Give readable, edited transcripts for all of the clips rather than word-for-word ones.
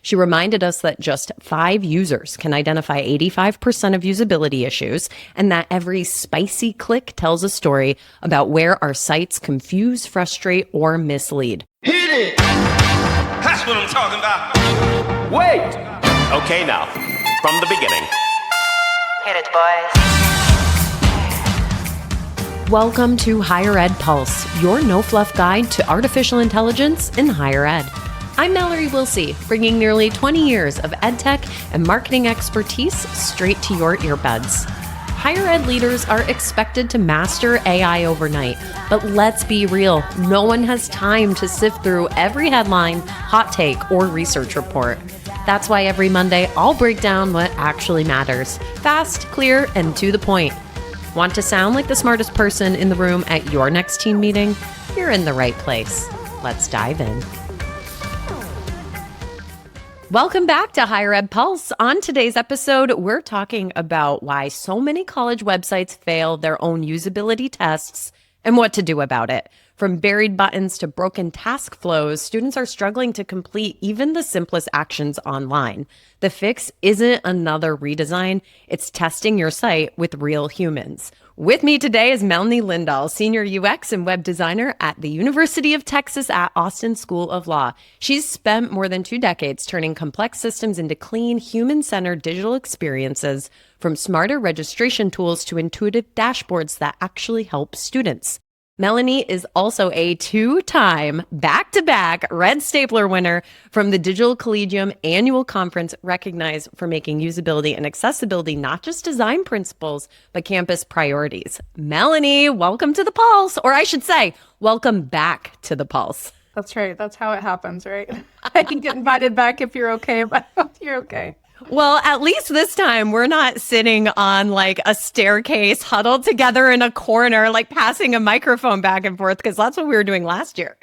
She reminded us that just 5 users can identify 85% of usability issues, and that every spicy click tells a story about where our sites confuse, frustrate, or mislead. Hit it! That's what I'm talking about. Wait! Okay, now, from the beginning. Hit it, boys. Welcome to Higher Ed Pulse, your no-fluff guide to artificial intelligence in higher ed. I'm Mallory Wilsey, bringing nearly 20 years of edtech and marketing expertise straight to your earbuds. Higher ed leaders are expected to master AI overnight, but let's be real, no one has time to sift through every headline, hot take, or research report. That's why every Monday, I'll break down what actually matters, fast, clear, and to the point. Want to sound like the smartest person in the room at your next team meeting? You're in the right place. Let's dive in. Welcome back to Higher Ed Pulse. On today's episode, we're talking about why so many college websites fail their own usability tests and what to do about it. From buried buttons to broken task flows, students are struggling to complete even the simplest actions online. The fix isn't another redesign, it's testing your site with real humans. With me today is Melanie Lindahl, Senior UX and Web Designer at the University of Texas at Austin School of Law. She's spent more than 2 decades turning complex systems into clean, human-centered digital experiences, from smarter registration tools to intuitive dashboards that actually help students. Melanie is also a 2-time back-to-back Red Stapler winner from the Digital Collegium Annual Conference, recognized for making usability and accessibility not just design principles, but campus priorities. Melanie, welcome to the Pulse, or I should say, welcome back to the Pulse. That's right. That's how it happens, right? I can get invited back if you're okay, but you're okay. Well, at least this time we're not sitting on like a staircase huddled together in a corner, like passing a microphone back and forth, because that's what we were doing last year.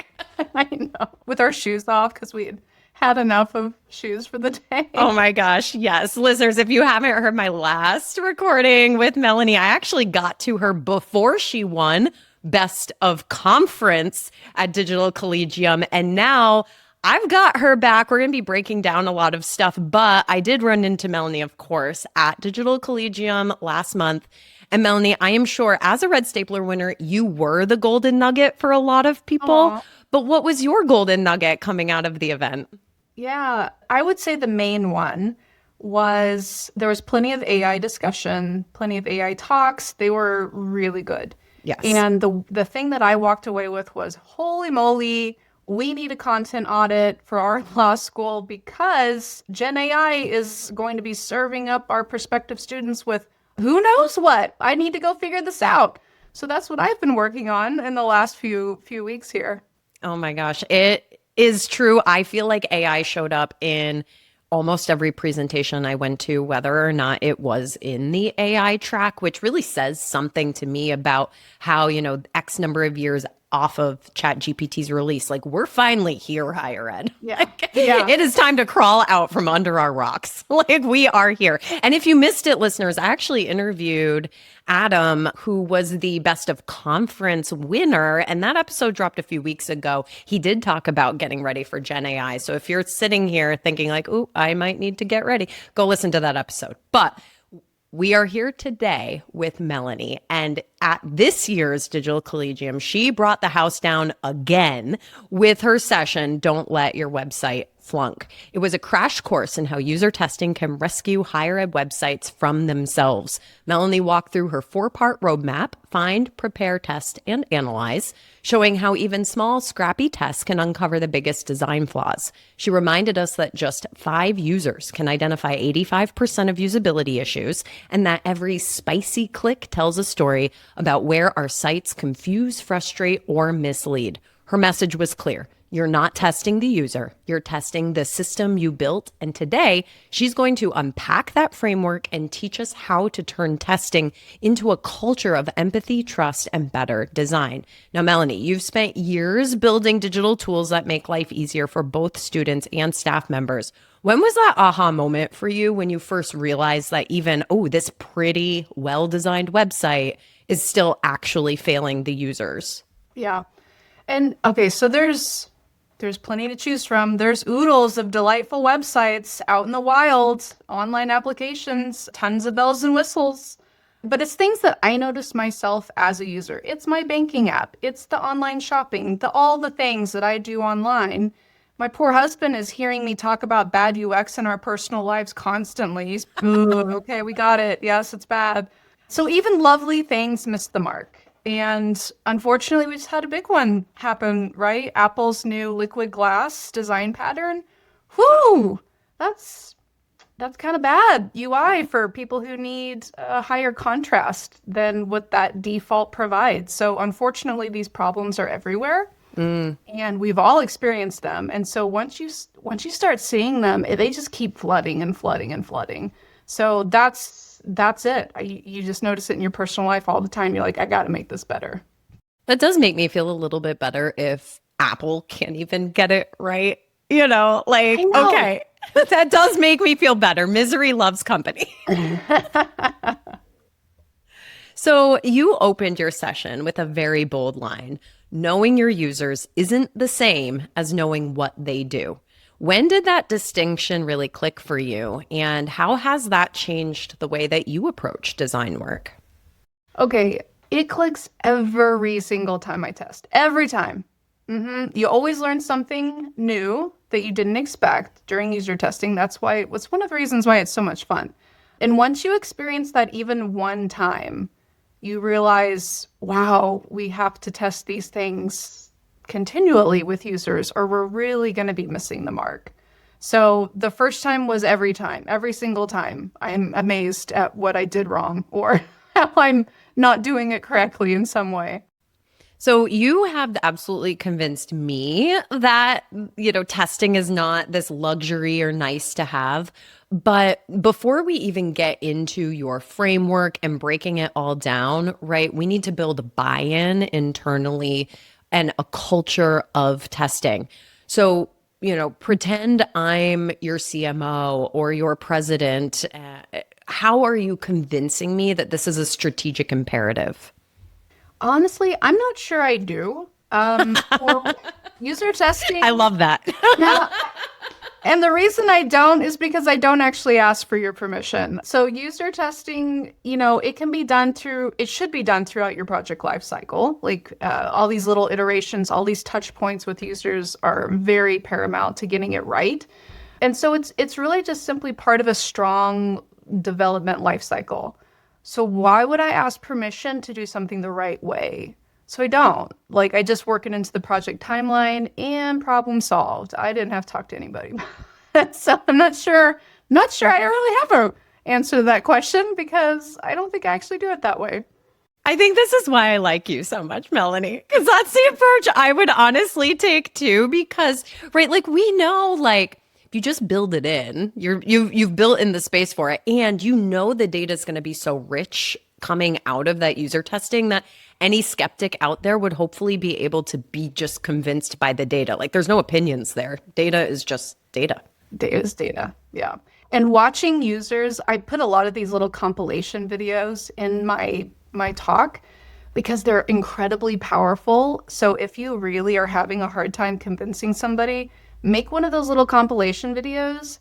I know. With our shoes off, because we had enough of shoes for the day. Oh my gosh. Yes. Listeners, if you haven't heard my last recording with Melanie, I actually got to her before she won Best of Conference at Digital Collegium. And now I've got her back. We're going to be breaking down a lot of stuff, but I did run into Melanie, of course, at Digital Collegium last month. And Melanie, I am sure as a Red Stapler winner, you were the golden nugget for a lot of people. Aww. But what was your golden nugget coming out of the event? Yeah, I would say the main one was there was plenty of AI discussion, plenty of AI talks. They were really good. Yes. And the thing that I walked away with was, holy moly, we need a content audit for our law school because Gen AI is going to be serving up our prospective students with who knows what. I need to go figure this out. So that's what I've been working on in the last few weeks here. Oh my gosh, it is true. I feel like AI showed up in almost every presentation I went to, whether or not it was in the AI track, which really says something to me about how, X number of years off of ChatGPT's release, like we're finally here, higher ed. Yeah. Yeah. It is time to crawl out from under our rocks. Like we are here. And if you missed it, listeners, I actually interviewed Adam, who was the Best of Conference winner. And that episode dropped a few weeks ago. He did talk about getting ready for Gen AI. So if you're sitting here thinking like, ooh, I might need to get ready, go listen to that episode. But we are here today with Melanie, and at this year's Digital Collegium, she brought the house down again with her session, Don't Let Your Website Flunk. It was a crash course in how user testing can rescue higher ed websites from themselves. Melanie walked through her 4-part roadmap: find, prepare, test, and analyze, showing how even small, scrappy tests can uncover the biggest design flaws. She reminded us that just 5 users can identify 85% of usability issues, and that every spicy click tells a story about where our sites confuse, frustrate, or mislead. Her message was clear. You're not testing the user, you're testing the system you built. And today, she's going to unpack that framework and teach us how to turn testing into a culture of empathy, trust, and better design. Now, Melanie, you've spent years building digital tools that make life easier for both students and staff members. When was that aha moment for you when you first realized that even, this pretty well-designed website is still actually failing the users? Yeah. And okay, so there's There's plenty to choose from. There's oodles of delightful websites out in the wild, online applications, tons of bells and whistles. But it's things that I notice myself as a user. It's my banking app. It's the online shopping, all the things that I do online. My poor husband is hearing me talk about bad UX in our personal lives constantly. He's, "Ooh, okay, we got it. Yes, it's bad." So even lovely things miss the mark. And unfortunately, we just had a big one happen, right? Apple's new liquid glass design pattern. Whew, that's kind of bad UI for people who need a higher contrast than what that default provides. So unfortunately, these problems are everywhere, and we've all experienced them. And so once you start seeing them, they just keep flooding and flooding and flooding. So that's it. You just notice it in your personal life all the time. You're like, I got to make this better. That does make me feel a little bit better if Apple can't even get it right. You know, like, okay, that does make me feel better. Misery loves company. So you opened your session with a very bold line. Knowing your users isn't the same as knowing what they do. When did that distinction really click for you? And how has that changed the way that you approach design work? Okay, it clicks every single time I test. Every time. You always learn something new that you didn't expect during user testing. It's one of the reasons why it's so much fun. And once you experience that even one time, you realize, wow, we have to test these things continually with users or we're really going to be missing the mark. So the first time was every time, every single time. I'm amazed at what I did wrong or how I'm not doing it correctly in some way. So you have absolutely convinced me that, testing is not this luxury or nice to have. But before we even get into your framework and breaking it all down, right, we need to build buy-in internally and a culture of testing. So, pretend I'm your CMO or your president. How are you convincing me that this is a strategic imperative? Honestly, I'm not sure I do. For user testing. I love that. Yeah. And the reason I don't is because I don't actually ask for your permission. So user testing, it should be done throughout your project lifecycle. Like all these little iterations, all these touch points with users are very paramount to getting it right. And so it's really just simply part of a strong development lifecycle. So why would I ask permission to do something the right way? So I don't. I just work it into the project timeline and problem solved. I didn't have to talk to anybody. So I'm not sure I really have an answer to that question because I don't think I actually do it that way. I think this is why I like you so much, Melanie, because that's the approach I would honestly take too, because, right, we know, if you just build it in, you've built in the space for it, and the data is going to be so rich coming out of that user testing that any skeptic out there would hopefully be able to be just convinced by the data. There's no opinions there. Data is just data. Data is data, yeah. And watching users, I put a lot of these little compilation videos in my talk because they're incredibly powerful. So if you really are having a hard time convincing somebody, make one of those little compilation videos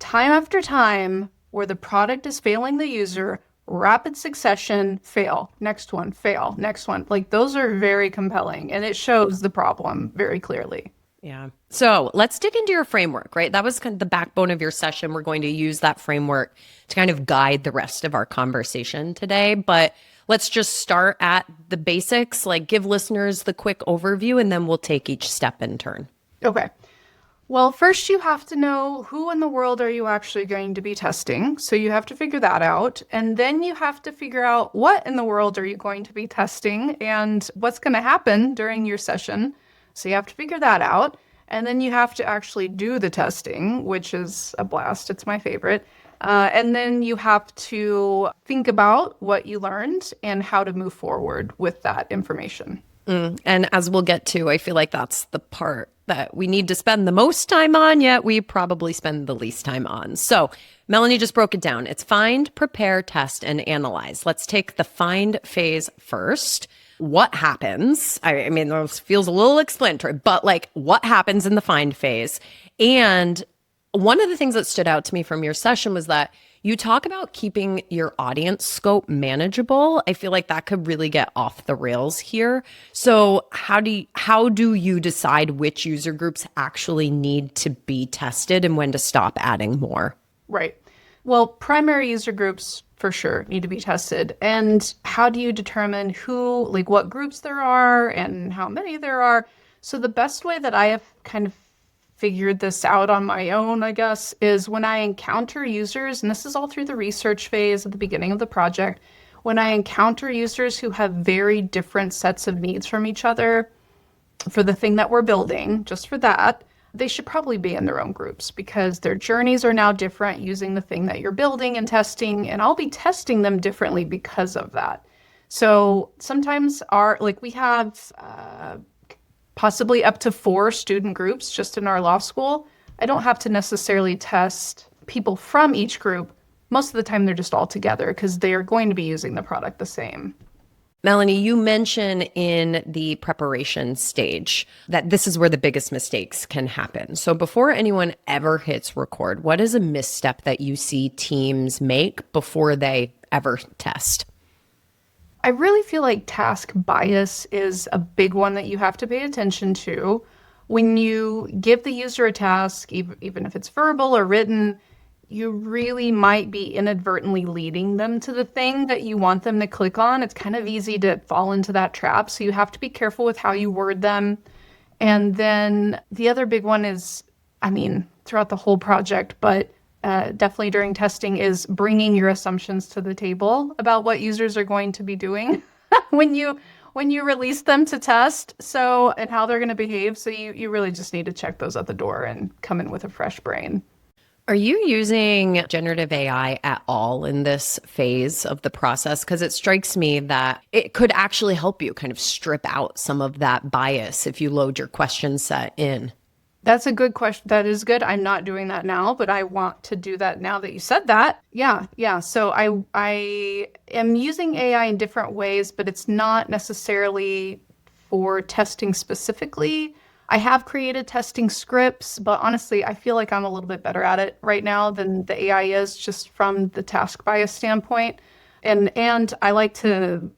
time after time where the product is failing the user, rapid succession, fail, next one, fail, next one. Those are very compelling and it shows the problem very clearly. Yeah. So let's dig into your framework, right? That was kind of the backbone of your session. We're going to use that framework to kind of guide the rest of our conversation today. But let's just start at the basics, give listeners the quick overview, and then we'll take each step in turn. Okay. Well, first you have to know who in the world are you actually going to be testing. So you have to figure that out. And then you have to figure out what in the world are you going to be testing and what's going to happen during your session. So you have to figure that out. And then you have to actually do the testing, which is a blast. It's my favorite. And then you have to think about what you learned and how to move forward with that information. And as we'll get to, I feel like that's the part that we need to spend the most time on, yet we probably spend the least time on. So Melanie just broke it down. It's find, prepare, test, and analyze. Let's take the find phase first. what happens? I mean, this feels a little explanatory, but like what happens in the find phase? And one of the things that stood out to me from your session was that you talk about keeping your audience scope manageable. I feel like that could really get off the rails here. So how do you decide which user groups actually need to be tested and when to stop adding more? Right. Well, primary user groups for sure need to be tested. And how do you determine who, like what groups there are and how many there are? So the best way that I have kind of figured this out on my own, I guess, is when I encounter users, and this is all through the research phase at the beginning of the project, when I encounter users who have very different sets of needs from each other for the thing that we're building, just for that, they should probably be in their own groups because their journeys are now different using the thing that you're building and testing, and I'll be testing them differently because of that. So sometimes we have possibly up to 4 student groups just in our law school. I don't have to necessarily test people from each group. Most of the time, they're just all together because they are going to be using the product the same. Melanie, you mentioned in the preparation stage that this is where the biggest mistakes can happen. So before anyone ever hits record, what is a misstep that you see teams make before they ever test? I really feel like task bias is a big one that you have to pay attention to. When you give the user a task, even if it's verbal or written, you really might be inadvertently leading them to the thing that you want them to click on. It's kind of easy to fall into that trap. So you have to be careful with how you word them. And then the other big one is, throughout the whole project, but definitely during testing, is bringing your assumptions to the table about what users are going to be doing when you release them to test, and how they're going to behave. So you really just need to check those at the door and come in with a fresh brain. Are you using generative AI at all in this phase of the process? Because it strikes me that it could actually help you kind of strip out some of that bias if you load your question set in. That's a good question. That is good. I'm not doing that now, but I want to do that now that you said that. Yeah. So I am using AI in different ways, but it's not necessarily for testing specifically. I have created testing scripts, but honestly, I feel like I'm a little bit better at it right now than the AI is, just from the task bias standpoint. And I like to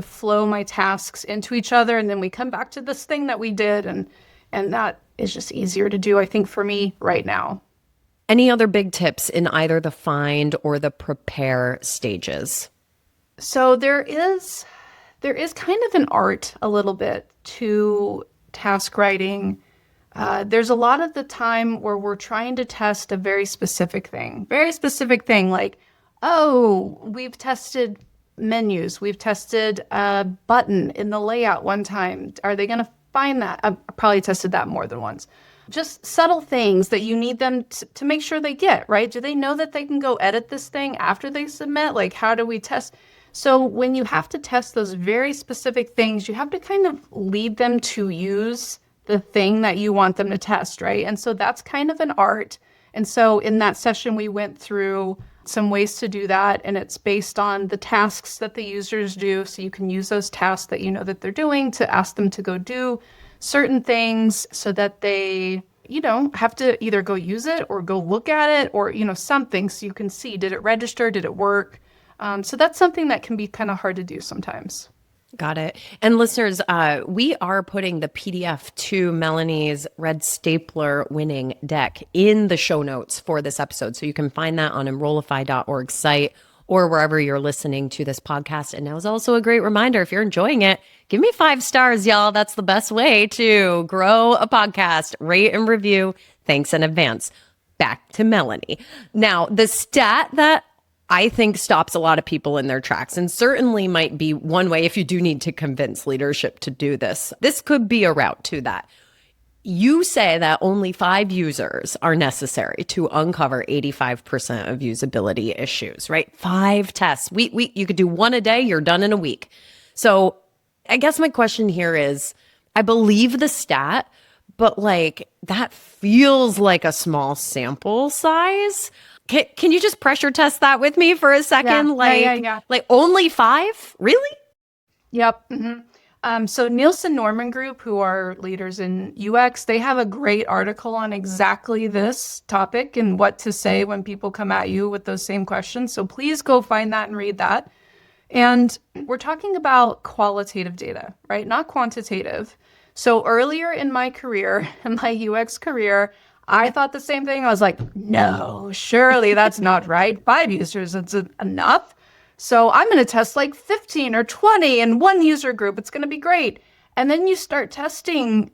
flow my tasks into each other, and then we come back to this thing that we did, and that is just easier to do, I think, for me right now. Any other big tips in either the find or the prepare stages? So there is kind of an art a little bit to task writing. There's a lot of the time where we're trying to test a very specific thing, like, oh, we've tested menus. We've tested a button in the layout one time. Are they going to find that? I've probably tested that more than once. Just subtle things that you need them to make sure they get, right? Do they know that they can go edit this thing after they submit? Like, how do we test? So when you have to test those very specific things, you have to kind of lead them to use the thing that you want them to test, right? And so that's kind of an art. And so in that session, we went through some ways to do that, and it's based on the tasks that the users do. So you can use those tasks that you know that they're doing to ask them to go do certain things so that they, have to either go use it or go look at it or, something, so you can see, did it register? Did it work? So that's something that can be kind of hard to do sometimes. Got it. And listeners, we are putting the PDF to Melanie's red stapler winning deck in the show notes for this episode. So you can find that on enrollify.org site or wherever you're listening to this podcast. And now is also a great reminder, if you're enjoying it, give me 5 stars, y'all. That's the best way to grow a podcast. Rate and review. Thanks in advance. Back to Melanie. Now, the stat that I think stops a lot of people in their tracks, and certainly might be one way if you do need to convince leadership to do this. This could be a route to that. You say that only 5 users are necessary to uncover 85% of usability issues, right? 5 tests. You could do 1 a day, you're done in a week. So I guess my question here is, I believe the stat, but that feels like a small sample size. Can you just pressure test that with me for a second? Yeah. Like only 5? Really? Yep. Mm-hmm. So Nielsen Norman Group, who are leaders in UX, they have a great article on exactly this topic and what to say when people come at you with those same questions. So please go find that and read that. And we're talking about qualitative data, right? Not quantitative. So earlier in my career, in my UX career, I thought the same thing. I was like, no, surely that's not right. 5 users, it's enough. So I'm going to test like 15 or 20 in one user group. It's going to be great. And then you start testing,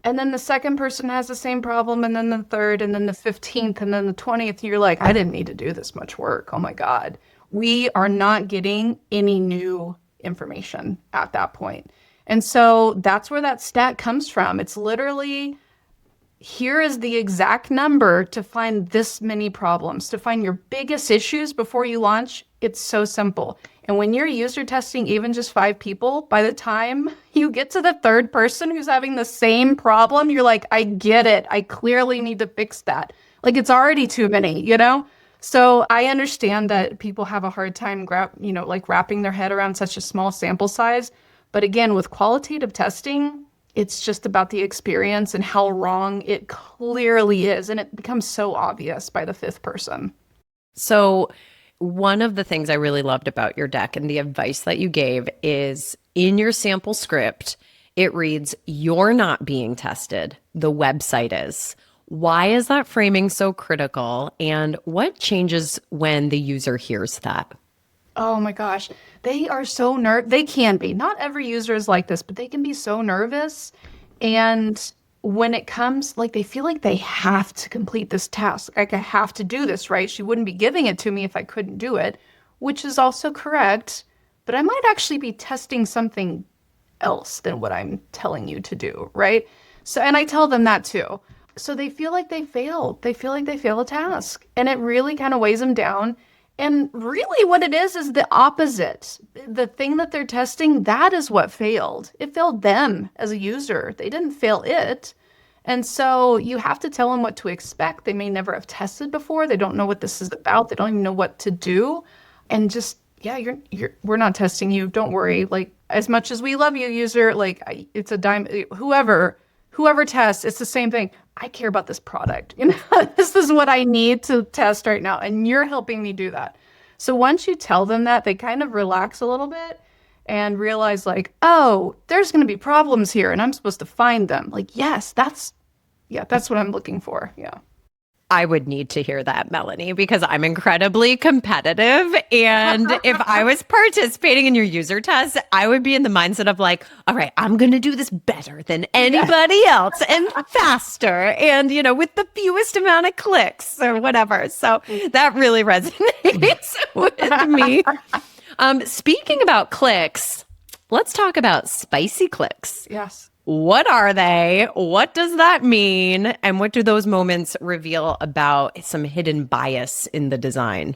and then the second person has the same problem, and then the third, and then the 15th, and then the 20th. You're like, I didn't need to do this much work. Oh my God. We are not getting any new information at that point. And so that's where that stat comes from. It's literally, here is the exact number to find this many problems, to find your biggest issues before you launch. It's so simple. And when you're user testing even just 5 people, by the time you get to the third person who's having the same problem, you're like, I get it. I clearly need to fix that. Like, it's already too many, you know? So I understand that people have a hard time wrapping their head around such a small sample size. But again, with qualitative testing, it's just about the experience and how wrong it clearly is. And it becomes so obvious by the 5th person. So one of the things I really loved about your deck and the advice that you gave is in your sample script, it reads, "You're not being tested. The website is." Why is that framing so critical? And what changes when the user hears that? Oh my gosh. They are so they can be. Not every user is like this, but they can be so nervous. And when it comes, like, they feel like they have to complete this task. Like, I have to do this, right? She wouldn't be giving it to me if I couldn't do it, which is also correct. But I might actually be testing something else than what I'm telling you to do, right? So, and I tell them that too. So they feel like they failed. They feel like they failed a task. And it really kind of weighs them down. And really what it is the opposite. The thing that they're testing, that is what failed. It failed them as a user. They didn't fail it. And so you have to tell them what to expect. They may never have tested before. They don't know what this is about. They don't even know what to do. And just, yeah, we're not testing you. Don't worry. Like, as much as we love you, user, like, it's a dime, whoever tests, it's the same thing. I care about this product. You know, this is what I need to test right now. And you're helping me do that. So once you tell them that, they kind of relax a little bit and realize, like, oh, there's going to be problems here and I'm supposed to find them. Like, yes, that's what I'm looking for. Yeah. I would need to hear that, Melanie, because I'm incredibly competitive. And if I was participating in your user test, I would be in the mindset of like, all right, I'm going to do this better than anybody else and faster and, with the fewest amount of clicks or whatever. So that really resonates with me. Speaking about clicks, let's talk about spicy clicks. Yes. What are they? What does that mean? And what do those moments reveal about some hidden bias in the design?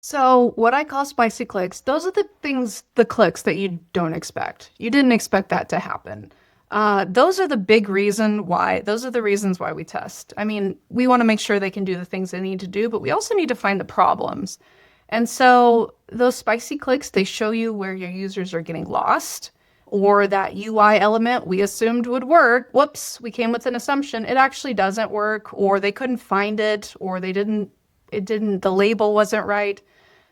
So what I call spicy clicks, those are the clicks that you don't expect. You didn't expect that to happen. Those are the reasons why we test. I mean, we want to make sure they can do the things they need to do, but we also need to find the problems. And so those spicy clicks, they show you where your users are getting lost, or that UI element we assumed would work. Whoops, we came with an assumption. It actually doesn't work, or they couldn't find it, or the label wasn't right.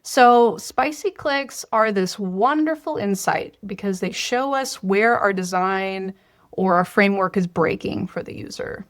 So spicy clicks are this wonderful insight because they show us where our design or our framework is breaking for the user.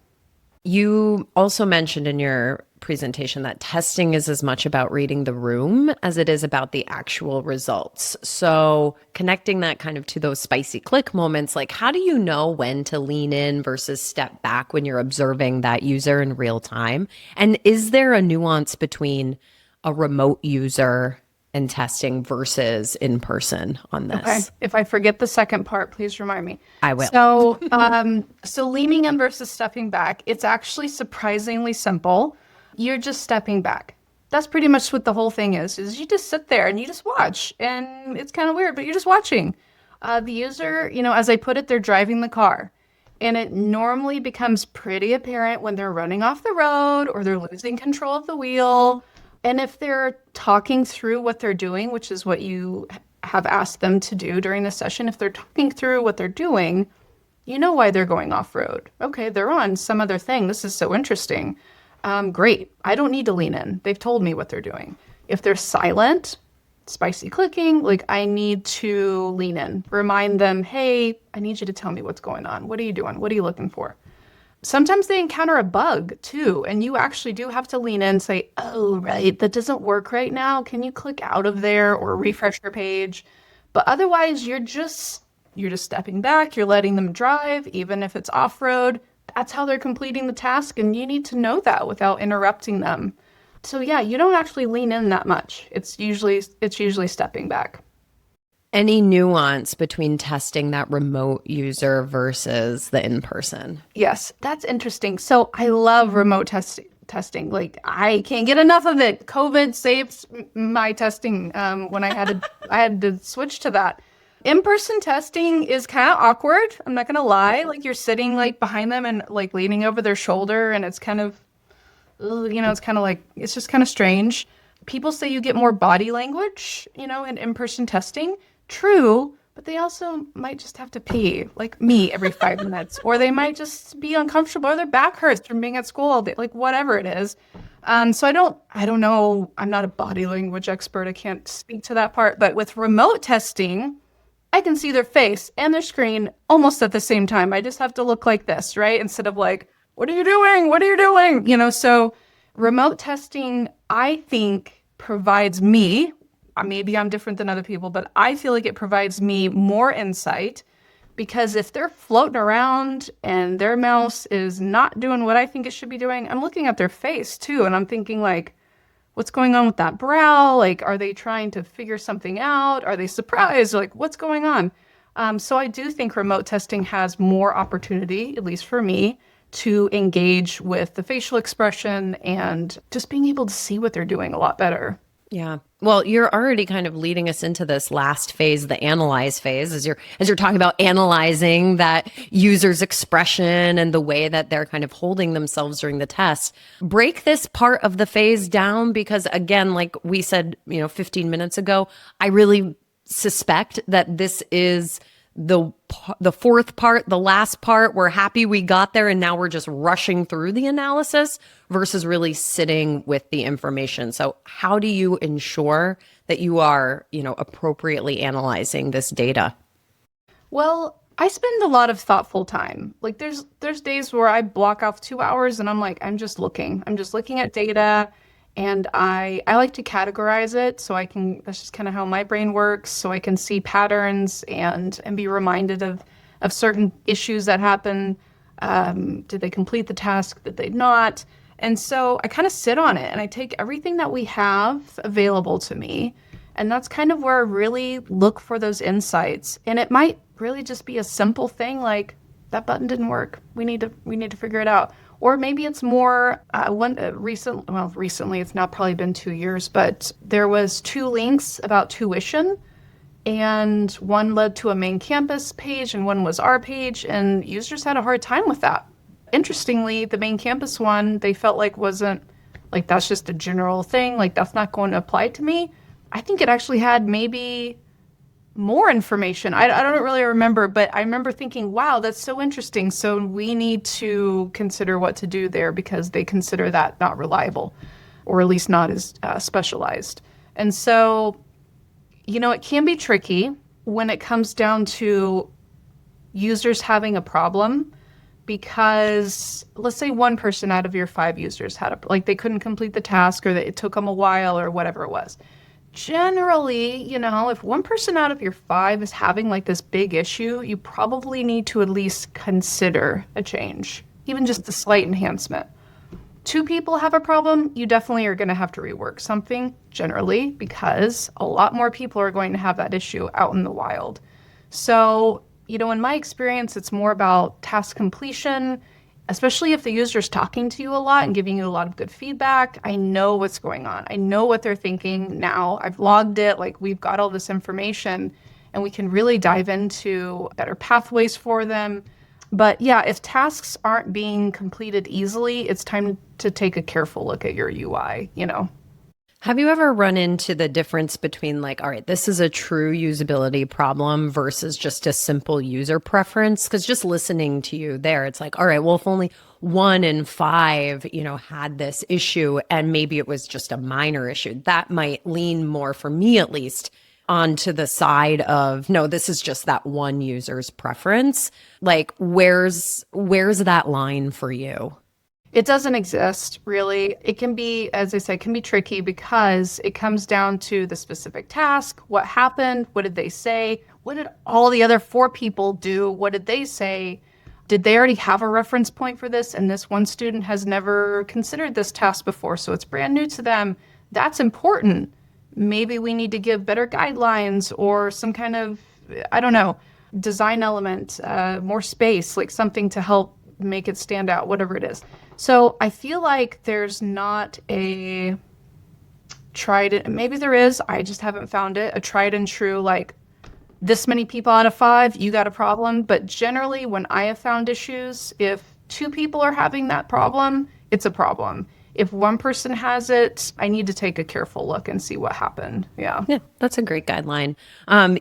You also mentioned in your presentation that testing is as much about reading the room as it is about the actual results. So connecting that kind of to those spicy click moments, like how do you know when to lean in versus step back when you're observing that user in real time? And is there a nuance between a remote user and testing versus in person on this? Okay. If I forget the second part, please remind me. I will. So leaning in versus stepping back, it's actually surprisingly simple. You're just stepping back. That's pretty much what the whole thing is you just sit there and you just watch. And it's kind of weird, but you're just watching. The user, as I put it, they're driving the car. And it normally becomes pretty apparent when they're running off the road or they're losing control of the wheel. And if they're talking through what they're doing, which is what you have asked them to do during the session. If they're talking through what they're doing, you know why they're going off-road. Okay, they're on some other thing. This is so interesting. Great. I don't need to lean in. They've told me what they're doing. If they're silent, spicy clicking, like I need to lean in, remind them, hey, I need you to tell me what's going on. What are you doing? What are you looking for? Sometimes they encounter a bug too, and you actually do have to lean in and say, oh, right, that doesn't work right now. Can you click out of there or refresh your page? But otherwise, you're just stepping back. You're letting them drive, even if it's off-road. That's how they're completing the task, and you need to know that without interrupting them. So yeah, you don't actually lean in that much. It's usually stepping back. Any nuance between testing that remote user versus the in-person? Yes, that's interesting. So I love remote testing. Like I can't get enough of it. COVID saved my testing when I had to switch to that. In-person testing is kind of awkward. I'm not gonna lie. Like you're sitting like behind them and like leaning over their shoulder, and it's kind of, it's kind of like, it's just kind of strange. People say you get more body language, in in-person testing. True, but they also might just have to pee, like me, every 5 minutes, or they might just be uncomfortable, or their back hurts from being at school all day, like whatever it is. So I don't know. I'm not a body language expert. I can't speak to that part. But with remote testing, I can see their face and their screen almost at the same time. I just have to look like this, right? Instead of like, what are you doing? What are you doing? So remote testing, I think, provides me, maybe I'm different than other people, but I feel like it provides me more insight, because if they're floating around and their mouse is not doing what I think it should be doing, I'm looking at their face too. And I'm thinking like, what's going on with that brow? Like, are they trying to figure something out? Are they surprised? Like, what's going on? So I do think remote testing has more opportunity, at least for me, to engage with the facial expression and just being able to see what they're doing a lot better. Yeah. Well, you're already kind of leading us into this last phase, the analyze phase, as you're talking about analyzing that user's expression and the way that they're kind of holding themselves during the test. Break this part of the phase down, because again, like we said, 15 minutes ago, I really suspect that this is the fourth part, the last part. We're happy we got there, and now we're just rushing through the analysis versus really sitting with the information. So how do you ensure that you are, appropriately analyzing this data? Well, I spend a lot of thoughtful time. Like there's days where I block off 2 hours and I'm like, I'm just looking at data. And I like to categorize it so that's just kind of how my brain works, so I can see patterns and be reminded of certain issues that happen. Did they complete the task? Did they not? And so I kind of sit on it and I take everything that we have available to me. And that's kind of where I really look for those insights. And it might really just be a simple thing like, that button didn't work. We need to figure it out. Or maybe it's more recently, it's now probably been 2 years, but there was 2 links about tuition, and one led to a main campus page and one was our page, and users had a hard time with that. Interestingly, the main campus one, they felt like wasn't, like that's just a general thing, like that's not going to apply to me. I think it actually had maybe more information. I don't really remember, but I remember thinking, wow, that's so interesting. So we need to consider what to do there, because they consider that not reliable, or at least not as specialized. And so, it can be tricky when it comes down to users having a problem, because let's say one person out of your 5 users they couldn't complete the task, or that it took them a while, or whatever it was. Generally, if one person out of your 5 is having like this big issue, you probably need to at least consider a change, even just a slight enhancement. 2 people have a problem, you definitely are going to have to rework something generally, because a lot more people are going to have that issue out in the wild. So, in my experience, it's more about task completion, especially if the user's talking to you a lot and giving you a lot of good feedback. I know what's going on. I know what they're thinking now. I've logged it. Like, we've got all this information, and we can really dive into better pathways for them. But yeah, if tasks aren't being completed easily, it's time to take a careful look at your UI, Have you ever run into the difference between like, all right, this is a true usability problem versus just a simple user preference? Because just listening to you there, it's like, all right, well, if only 1 in 5, had this issue and maybe it was just a minor issue, that might lean more, for me at least, onto the side of, no, this is just that one user's preference. Like, where's that line for you? It doesn't exist, really. It can be, as I say, can be tricky because it comes down to the specific task. What happened? What did they say? What did all the other 4 people do? What did they say? Did they already have a reference point for this? And this one student has never considered this task before, so it's brand new to them. That's important. Maybe we need to give better guidelines or some kind of, I don't know, design element, more space, like something to help make it stand out, whatever it is. So I feel like there's not a maybe there is, I just haven't found it, a tried and true, like this many people out of 5, you got a problem. But generally when I have found issues, if 2 people are having that problem, it's a problem. If one person has it, I need to take a careful look and see what happened. Yeah, that's a great guideline.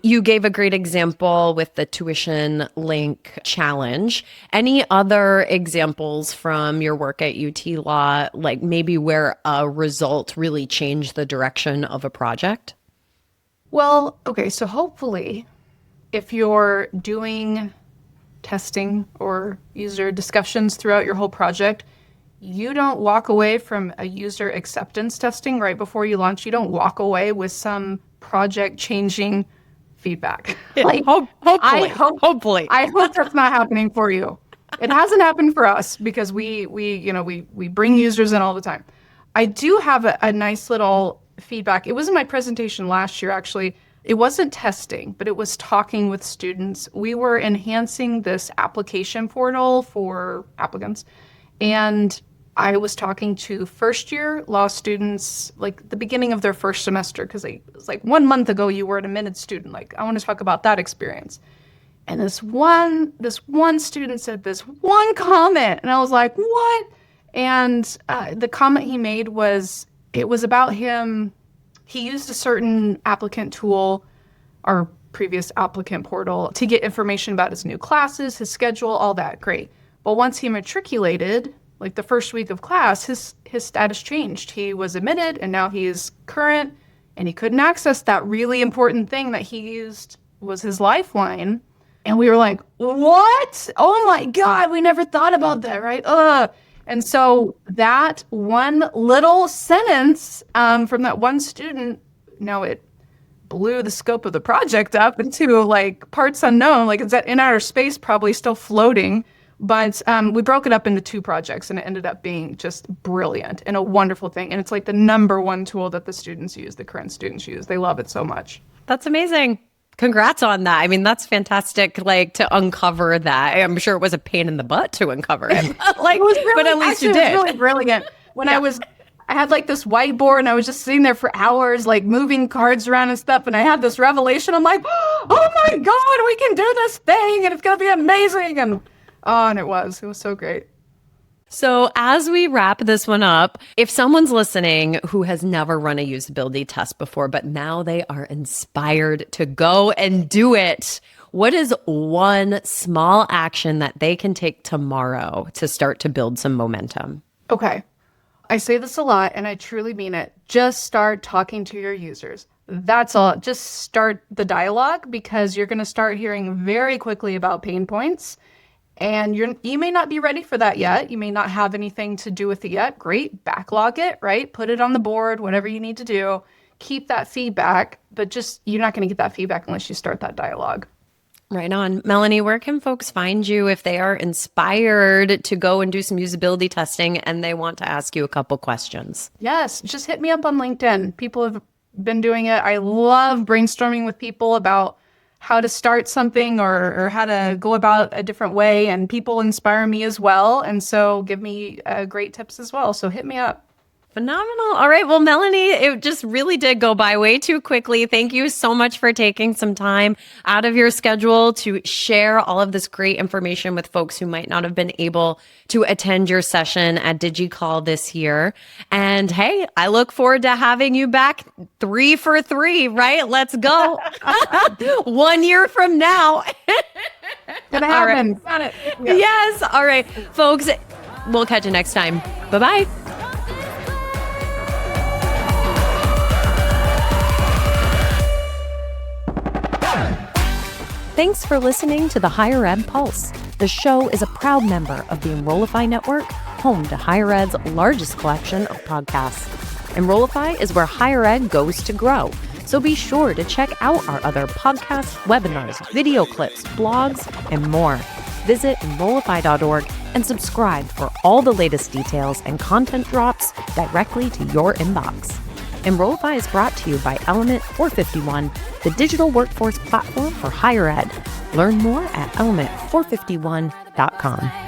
You gave a great example with the tuition link challenge. Any other examples from your work at UT Law, like maybe where a result really changed the direction of a project? Well, okay, so hopefully if you're doing testing or user discussions throughout your whole project, you don't walk away from a user acceptance testing right before you launch. You don't walk away with some project changing feedback. Hopefully. I hope that's not happening for you. It hasn't happened for us because we bring users in all the time. I do have a nice little feedback. It was in my presentation last year, actually. It wasn't testing, but it was talking with students. We were enhancing this application portal for applicants. And I was talking to first-year law students, like the beginning of their first semester, because it was like 1 month ago you were an admitted student. Like, I want to talk about that experience. And this one student said this one comment, and I was like, what? And the comment he made was, it was about him. He used a certain applicant tool, our previous applicant portal, to get information about his new classes, his schedule, all that. Great. But once he matriculated, like the first week of class, his status changed. He was admitted and now he is current, and he couldn't access that really important thing that he used was his lifeline. And we were like, what? Oh my God, we never thought about that, right? And so that one little sentence from that one student, it blew the scope of the project up into like parts unknown, like it's in outer space, probably still floating. But we broke it up into 2 projects, and it ended up being just brilliant and a wonderful thing. And it's like the #1 tool that the students use, the current students use. They love it so much. That's amazing. Congrats on that. I mean, that's fantastic, like, to uncover that. I'm sure it was a pain in the butt to uncover it. Like, it was really, but at least you did. It was really brilliant. When I had like this whiteboard, and I was just sitting there for hours, like moving cards around and stuff. And I had this revelation. I'm like, oh my God, we can do this thing, and it's going to be amazing. And it was so great. So as we wrap this one up, if someone's listening who has never run a usability test before, but now they are inspired to go and do it, what is one small action that they can take tomorrow to start to build some momentum? Okay. I say this a lot, and I truly mean it. Just start talking to your users. That's all. Just start the dialogue, because you're going to start hearing very quickly about pain points. And you may not be ready for that yet. You may not have anything to do with it yet. Great. Backlog it, right? Put it on the board, whatever you need to do. Keep that feedback, but you're not going to get that feedback unless you start that dialogue. Right on. Melanie, where can folks find you if they are inspired to go and do some usability testing and they want to ask you a couple questions? Yes, just hit me up on LinkedIn. People have been doing it. I love brainstorming with people about how to start something or how to go about a different way. And people inspire me as well. And so give me great tips as well. So hit me up. Phenomenal. All right. Well, Melanie, it just really did go by way too quickly. Thank you so much for taking some time out of your schedule to share all of this great information with folks who might not have been able to attend your session at DigiCall this year. And hey, I look forward to having you back 3 for 3, right? Let's go. 1 year from now. Gonna All right. happen. Got it. Yeah. Yes. All right, folks, we'll catch you next time. Bye-bye. Thanks for listening to the Higher Ed Pulse. The show is a proud member of the Enrollify Network, home to Higher Ed's largest collection of podcasts. Enrollify is where higher ed goes to grow. So be sure to check out our other podcasts, webinars, video clips, blogs, and more. Visit Enrollify.org and subscribe for all the latest details and content drops directly to your inbox. Enrollify is brought to you by Element 451, the digital workforce platform for higher ed. Learn more at element451.com.